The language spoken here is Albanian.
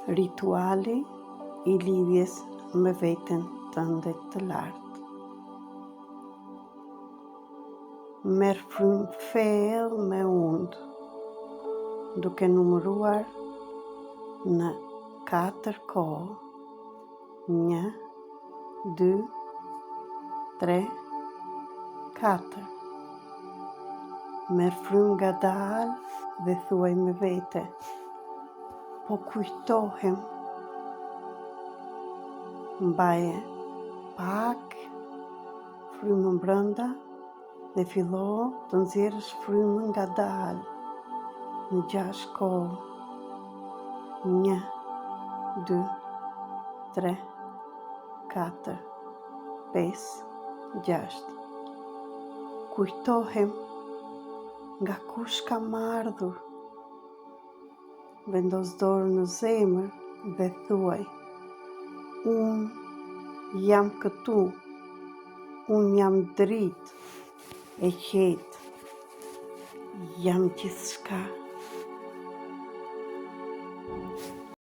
Rituali i lidhjes me veten tënde të lartë. Merr frymë thellë me undë, duke numëruar në 4 kohë. 1, 2, 3, 4. Merr frymë ngadalë dhe thuaj me vete: po kujtohem. Mbaje pak frymën brenda dhe fillo të nxjerrësh frymën ngadalë në 6 kohë. 1, 2, 3, 4, 5, 6. Kujtohem nga kush kam ardhur. Vendos dorën në zemër dhe thuaj: unë jam këtu, unë jam dritë e qetë, jam gjithçka.